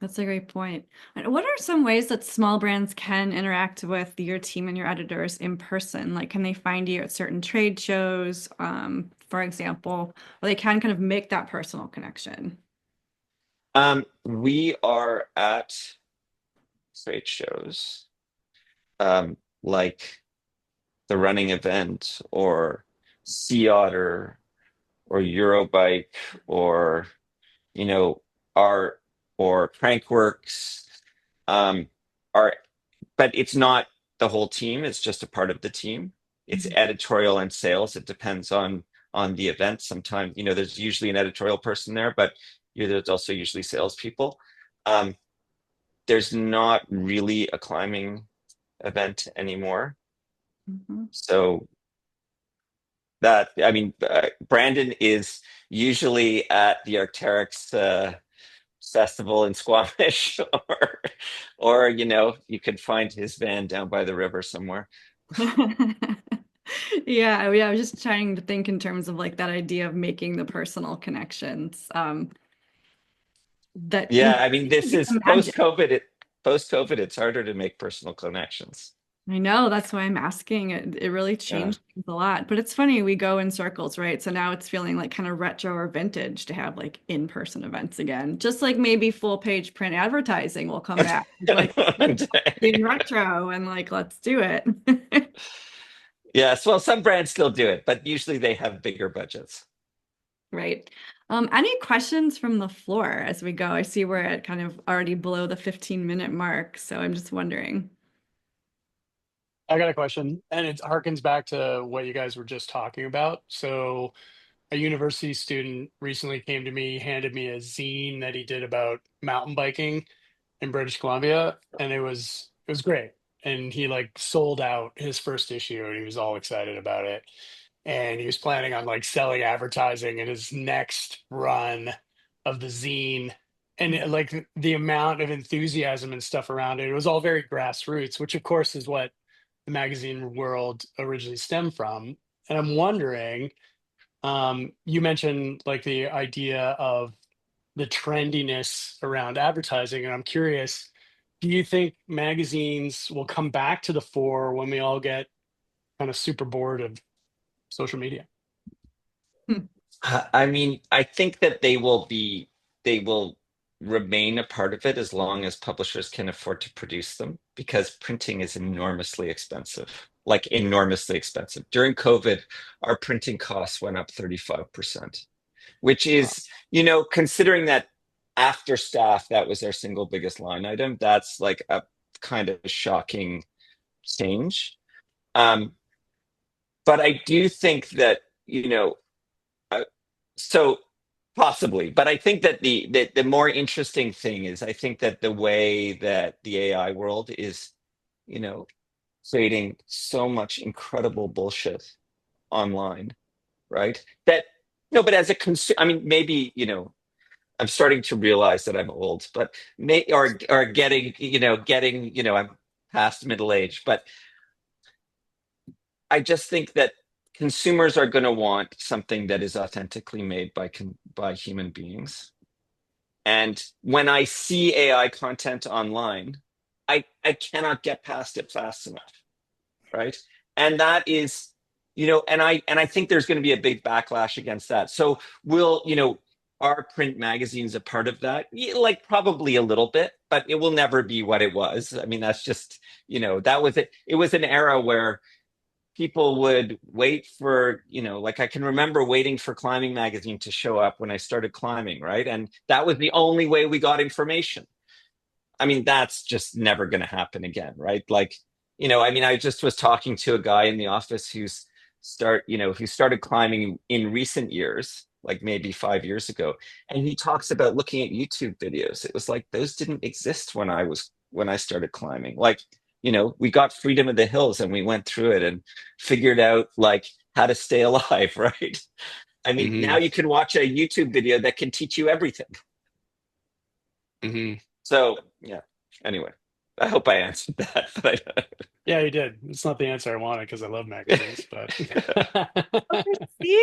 [SPEAKER 1] That's a great point. And what are some ways that small brands can interact with your team and your editors in person? Like, can they find you at certain trade shows, for example, or they can kind of make that personal connection?
[SPEAKER 2] We are at trade shows, like the running event or Sea Otter or Eurobike or you know our or Crankworks, um our but it's not the whole team, it's just a part of the team. It's
[SPEAKER 1] Mhm.
[SPEAKER 2] editorial and sales. It depends on the event. Sometimes there's usually an editorial person there, but there's also usually salespeople. um there's not really a climbing event anymore,
[SPEAKER 1] Mhm.
[SPEAKER 2] so that I mean, Brandon is usually at the Arc'teryx festival in Squamish, or you could find his van down by the river somewhere.
[SPEAKER 1] Yeah, I was just trying to think in terms of like that idea of making the personal connections. That
[SPEAKER 2] Yeah,
[SPEAKER 1] can
[SPEAKER 2] I mean, this
[SPEAKER 1] be
[SPEAKER 2] is
[SPEAKER 1] the magic.
[SPEAKER 2] post-COVID. Post-COVID, it's harder to make personal connections.
[SPEAKER 1] I know, that's why I'm asking. It really
[SPEAKER 2] Yeah.
[SPEAKER 1] changed things a lot. But it's funny, we go in circles, right? So now it's feeling like kind of retro or vintage to have like in-person events again. Just like maybe full page print advertising will come back. It's like being retro and like let's do it.
[SPEAKER 2] Yes, well, some brands still do it, but usually they have bigger budgets.
[SPEAKER 1] Right. Any questions from the floor as we go? I see we're at kind of already below the 15-minute mark, so I'm just wondering.
[SPEAKER 3] I got a question, and it harkens back to what you guys were just talking about. So, a university student recently came to me, handed me a zine that he did about mountain biking in British Columbia, and it was great. And he like sold out his first issue, and he was all excited about it. And he was planning on like selling advertising in his next run of the zine. And like the amount of enthusiasm and stuff around it, it was all very grassroots, which of course is what the magazine world originally stemmed from. And I'm wondering, you mentioned like the idea of the trendiness around advertising, and I'm curious, do you think magazines will come back to the fore when we all get kind of super bored of social media?
[SPEAKER 2] I mean, I think that they will remain a part of it as long as publishers can afford to produce them, because printing is enormously expensive, like enormously expensive. During COVID, our printing costs went up 35%, which
[SPEAKER 3] Wow.
[SPEAKER 2] is, considering that after staff, that was our single biggest line item, that's like a kind of shocking change. Um, but I do think that, uh, so possibly, but I think that the more interesting thing is I think that the way that the AI world is, you know, creating so much incredible bullshit online, right? That no, but as a consumer, I mean, maybe, I'm starting to realize that I'm old, but or getting, I'm past middle age, but I just think that consumers are going to want something that is authentically made by human beings. And when I see AI content online, I cannot get past it fast enough, right? And that is, and I think there's going to be a big backlash against that. So are print magazines a part of that? Yeah, like probably a little bit, but it will never be what it was. I mean, that's just, that was it. It was an era where people would wait for, like I can remember waiting for Climbing Magazine to show up when I started climbing, right? And that was the only way we got information. I mean, that's just never going to happen again, right? Like, I mean, I just was talking to a guy in the office who started climbing in recent years, like maybe 5 years ago, and he talks about looking at YouTube videos. It was like those didn't exist when I started climbing. Like, we got Freedom of the Hills and we went through it and figured out like how to stay alive, right? I mean, now
[SPEAKER 3] Hmm.
[SPEAKER 2] you can watch a YouTube video that can teach you everything.
[SPEAKER 3] Hmm.
[SPEAKER 2] So yeah. Anyway, I hope I answered that.
[SPEAKER 3] Yeah, you did. It's not the answer I wanted because I love magazines, but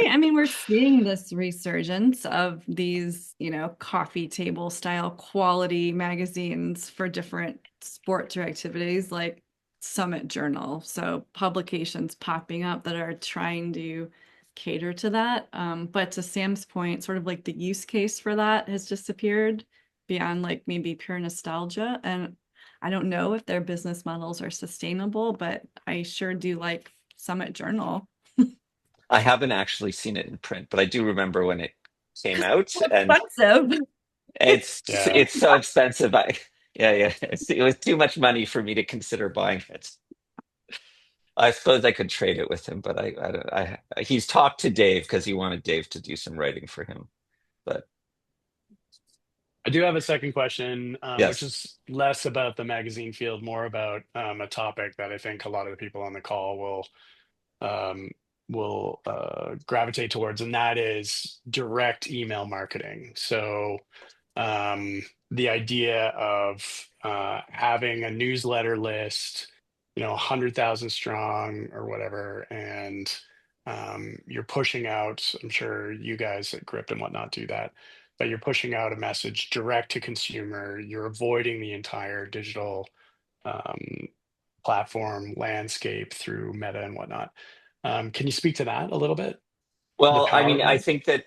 [SPEAKER 1] I mean, we're seeing this resurgence of these, coffee table style quality magazines for different sports or activities like Summit Journal. So publications popping up that are trying to cater to that. But to Sam's point, sort of like the use case for that has disappeared beyond like maybe pure nostalgia. And I don't know if their business models are sustainable, but I sure do like Summit Journal.
[SPEAKER 2] I haven't actually seen it in print, but I do remember when it came out, and
[SPEAKER 1] Expensive.
[SPEAKER 2] it's
[SPEAKER 3] yeah.
[SPEAKER 2] it's so expensive. Yeah, it was too much money for me to consider buying it. I suppose I could trade it with him, but I don't. He's talked to Dave because he wanted Dave to do some writing for him. But
[SPEAKER 3] I do have a second question, which
[SPEAKER 2] yes,
[SPEAKER 3] is less about the magazine field, more about a topic that I think a lot of the people on the call um, will gravitate towards, and that is direct email marketing. So the idea of having a newsletter list, 100,000 strong or whatever, and you're pushing out, I'm sure you guys at Gripped and whatnot do that, but you're pushing out a message direct to consumer. You're avoiding the entire digital um, platform landscape through Meta and whatnot. Can you speak to that a little bit? The
[SPEAKER 2] well, I
[SPEAKER 3] power
[SPEAKER 2] mean,
[SPEAKER 3] of
[SPEAKER 2] I
[SPEAKER 3] that?
[SPEAKER 2] think that,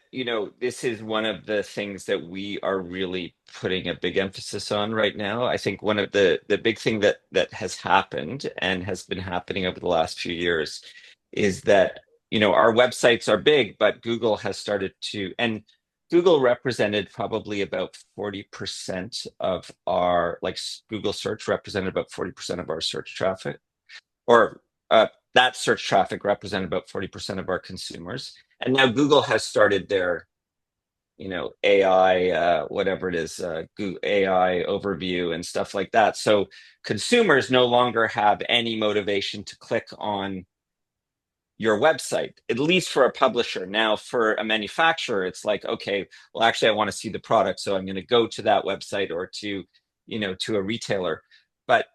[SPEAKER 2] this is one of the things that we are really putting a big emphasis on right now. I think one of the big thing that has happened and has been happening over the last few years is that, our websites are big, but Google has started and Google represented probably about 40% of Google search represented about 40% of our search traffic, or that search traffic represented about 40% of our consumers. And now Google has started their, AI, whatever it is, Google AI overview and stuff like that. So consumers no longer have any motivation to click on your website, at least for a publisher. Now, for a manufacturer, it's like, okay, well, actually, I want to see the product, so I'm going to go to that website or to a retailer. But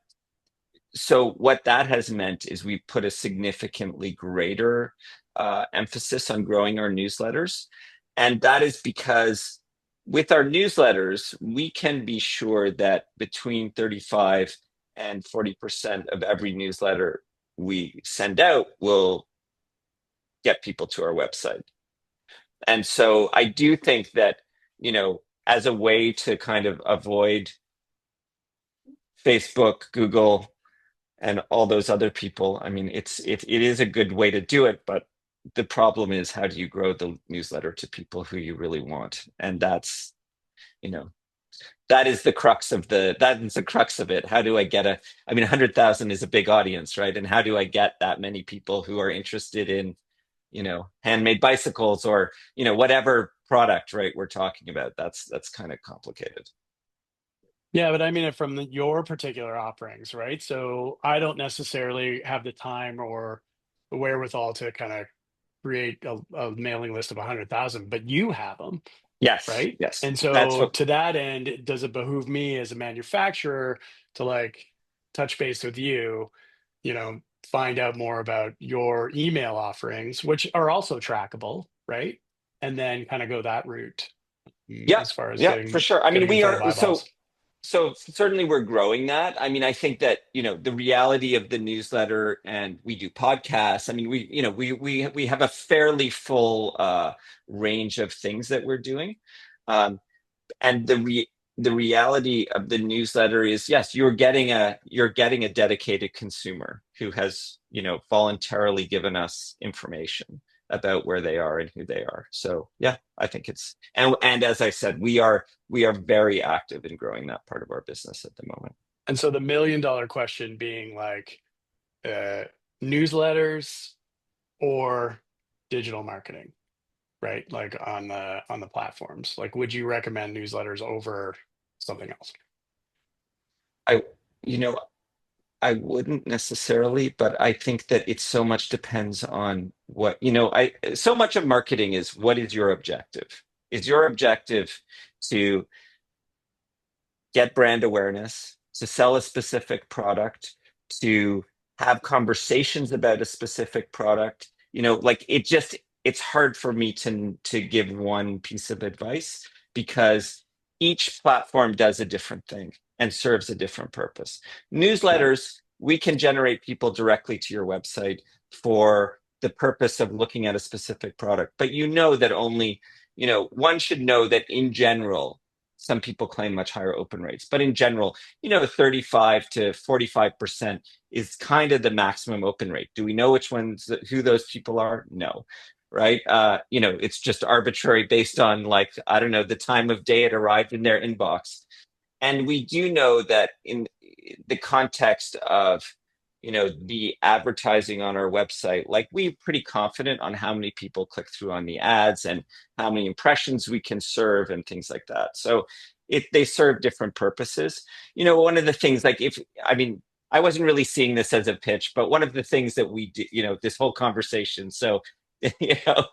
[SPEAKER 2] so what that has meant is we put a significantly greater emphasis on growing our newsletters. And that is because with our newsletters, we can be sure that between 35 and 40% of every newsletter we send out will get people to our website. And so I do think that, as a way to kind of avoid Facebook, Google, and all those other people. I mean, it is a good way to do it, but the problem is how do you grow the newsletter to people who you really want? And you know, that is the crux of it. How do I get I mean, 100,000 is a big audience, right? And how do I get that many people who are interested in, handmade bicycles or, whatever product, right, we're talking about? That's kind of complicated.
[SPEAKER 3] Yeah, but I mean it from your particular offerings, right? So I don't necessarily have the time or the wherewithal to kind of create a mailing list of 100,000, but you have them,
[SPEAKER 2] Yes,
[SPEAKER 3] right?
[SPEAKER 2] yes.
[SPEAKER 3] And
[SPEAKER 2] That's
[SPEAKER 3] so
[SPEAKER 2] what
[SPEAKER 3] to that end, does it behoove me as a manufacturer to like touch base with you, you know, find out more about your email offerings, which are also trackable, right? And then kind of go that route
[SPEAKER 2] Yeah,
[SPEAKER 3] as far as
[SPEAKER 2] yeah, for sure. I mean,
[SPEAKER 3] getting in
[SPEAKER 2] we
[SPEAKER 3] front of
[SPEAKER 2] are
[SPEAKER 3] eyeballs.
[SPEAKER 2] so certainly we're growing that. I mean, I think that, the reality of the newsletter, and we do podcasts. I mean, we have a fairly full range of things that we're doing. Um, and the reality of the newsletter is, yes, you're getting a dedicated consumer who has, voluntarily given us information about where they are and who they are. So yeah, I think it's, and as I said, we are very active in growing that part of our business at the moment.
[SPEAKER 3] And so the $1 million question being like uh, newsletters or digital marketing, right? Like on the platforms. Like, would you recommend newsletters over something else?
[SPEAKER 2] I, you know, I wouldn't necessarily, but I think that it so much depends on what, so much of marketing is, what is your objective? Is your objective to get brand awareness, to sell a specific product, to have conversations about a specific product? Like, it's hard for me to give one piece of advice, because each platform does a different thing and serves a different purpose.
[SPEAKER 3] Yeah.
[SPEAKER 2] Newsletters, we can generate people directly to your website for the purpose of looking at a specific product. But that only, one should know that in general, some people claim much higher open rates, but in general, 35 to 45% is kind of the maximum open rate. Do we know who those people are? No. Right. It's just arbitrary based on, like, I don't know, the time of day it arrived in their inbox. And we do know that in the context of, the advertising on our website, like, we're pretty confident on how many people click through on the ads and how many impressions we can serve and things like that. So they serve different purposes. One of the things, like, I wasn't really seeing this as a pitch, but one of the things that we do, this whole conversation. So, you know,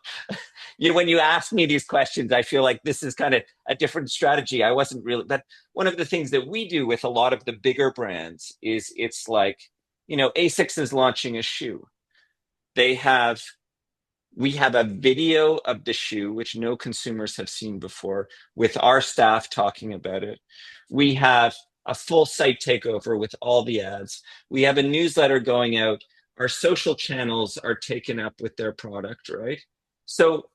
[SPEAKER 2] when you ask me these questions, I feel like this is kind of a different strategy. I wasn't really, but one of the things that we do with a lot of the bigger brands is, it's like, ASICS is launching a shoe. They have, we have a video of the shoe, which no consumers have seen before, with our staff talking about it. We have a full site takeover with all the ads. We have a newsletter going out. Our social channels are taken up with their product, right? So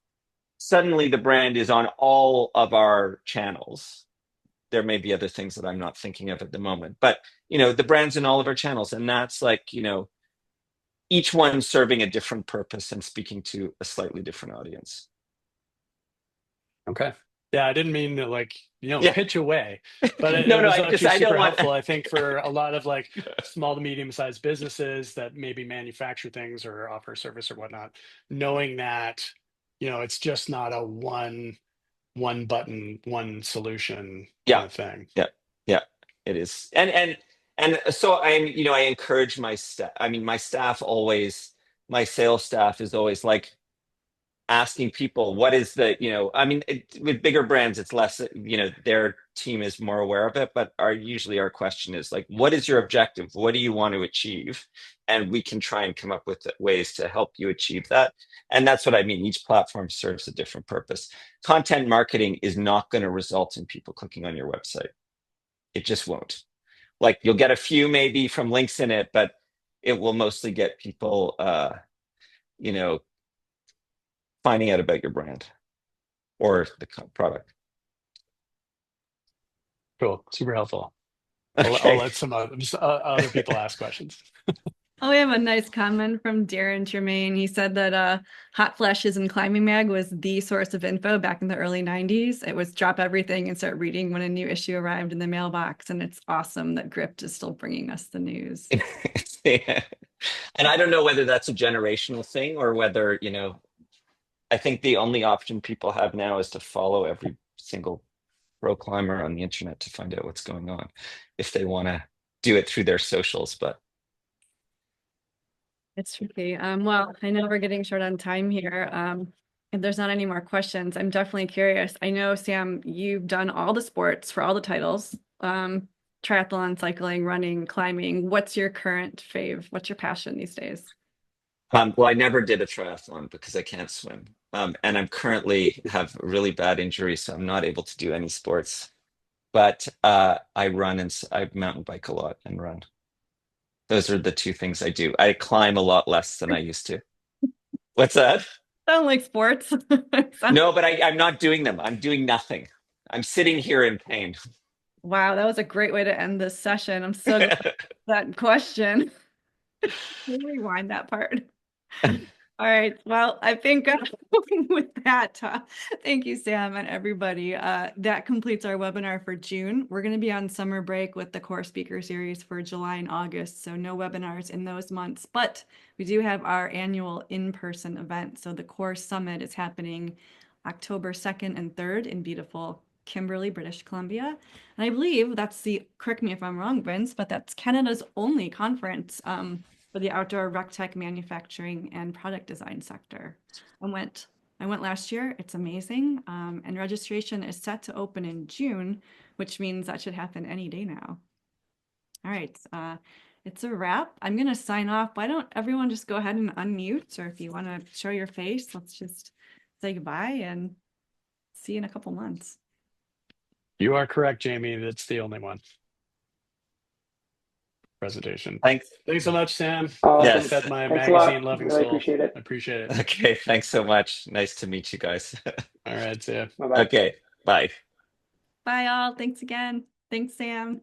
[SPEAKER 2] suddenly the brand is on all of our channels. There may be other things that I'm not thinking of at the moment, but the brand's in all of our channels, and that's like, each one serving a different purpose and speaking to a slightly different audience.
[SPEAKER 3] Okay. Yeah, I didn't mean to, like,
[SPEAKER 2] Yeah.
[SPEAKER 3] pitch away, but it,
[SPEAKER 2] No,
[SPEAKER 3] it
[SPEAKER 2] no,
[SPEAKER 3] was
[SPEAKER 2] I just,
[SPEAKER 3] actually
[SPEAKER 2] I don't
[SPEAKER 3] super
[SPEAKER 2] want.
[SPEAKER 3] helpful, I think, for a lot of like small to medium sized businesses that maybe manufacture things or offer a service or whatnot, knowing that, it's just not a one button, one solution kind
[SPEAKER 2] Yeah,
[SPEAKER 3] of thing.
[SPEAKER 2] yeah, yeah, it is. And so I encourage my staff. I mean, my sales staff is always like, asking people, what is the, with bigger brands, it's less, their team is more aware of it, but usually our question is like, what is your objective? What do you want to achieve? And we can try and come up with ways to help you achieve that. And that's what I mean. Each platform serves a different purpose. Content marketing is not going to result in people clicking on your website. It just won't. Like, you'll get a few maybe from links in it, but it will mostly get people, you know, finding out about your brand or the product.
[SPEAKER 3] Cool. Super helpful. I'll
[SPEAKER 2] Okay.
[SPEAKER 3] let some other people ask questions.
[SPEAKER 1] Oh, we have a nice comment from Darren Tremaine. He said that Hot Flashes and Climbing Mag was the source of info back in the early 90s. It was drop everything and start reading when a new issue arrived in the mailbox. And it's awesome that Gripped is still bringing us the news.
[SPEAKER 2] Yeah. And I don't know whether that's a generational thing or whether, I think the only option people have now is to follow every single pro climber on the internet to find out what's going on, if they want to do it through their socials. But
[SPEAKER 1] It's tricky. Well, I know we're getting short on time here. If there's not any more questions, I'm definitely curious. I know, Sam, you've done all the sports for all the titles. triathlon, cycling, running, climbing. What's your current fave? What's your passion these days?
[SPEAKER 2] Well, I never did a triathlon because I can't swim. And I'm currently have a really bad injury, so I'm not able to do any sports. But I run and I mountain bike a lot and run. Those are the two things I do. I climb a lot less than I used to. What's that?
[SPEAKER 1] Sound like sports.
[SPEAKER 2] No, but I'm not doing them. I'm doing nothing. I'm sitting here in pain.
[SPEAKER 1] Wow, that was a great way to end this session. I'm so glad that question. Rewind that part. All right. Well, I think with that, thank you, Sam, and everybody. That completes our webinar for June. We're going to be on summer break with the core speaker series for July and August, so no webinars in those months. But we do have our annual in-person event. So the core summit is happening October 2nd and 3rd in beautiful Kimberley, British Columbia. And I believe that's correct me if I'm wrong, Vince, but that's Canada's only conference for the outdoor rec tech manufacturing and product design sector. I went last year. It's amazing. And registration is set to open in June, which means that should happen any day now. All right. It's a wrap. I'm going to sign off. Why don't everyone just go ahead and unmute, or if you want to show your face, let's just say goodbye and see you in a couple months.
[SPEAKER 3] You are correct, Jamie. That's the only one. Presentation.
[SPEAKER 2] Thanks.
[SPEAKER 3] Thanks so much, Sam.
[SPEAKER 4] Awesome.
[SPEAKER 2] Yes.
[SPEAKER 3] Fed my
[SPEAKER 4] Thanks a
[SPEAKER 3] magazine
[SPEAKER 4] lot.
[SPEAKER 3] loving
[SPEAKER 4] Really
[SPEAKER 3] soul.
[SPEAKER 4] appreciate it.
[SPEAKER 3] I appreciate it.
[SPEAKER 2] Okay. Thanks so much. Nice to meet you guys.
[SPEAKER 3] All right, see ya.
[SPEAKER 4] Bye-bye.
[SPEAKER 2] Okay. Bye.
[SPEAKER 1] Bye, all. Thanks again. Thanks, Sam.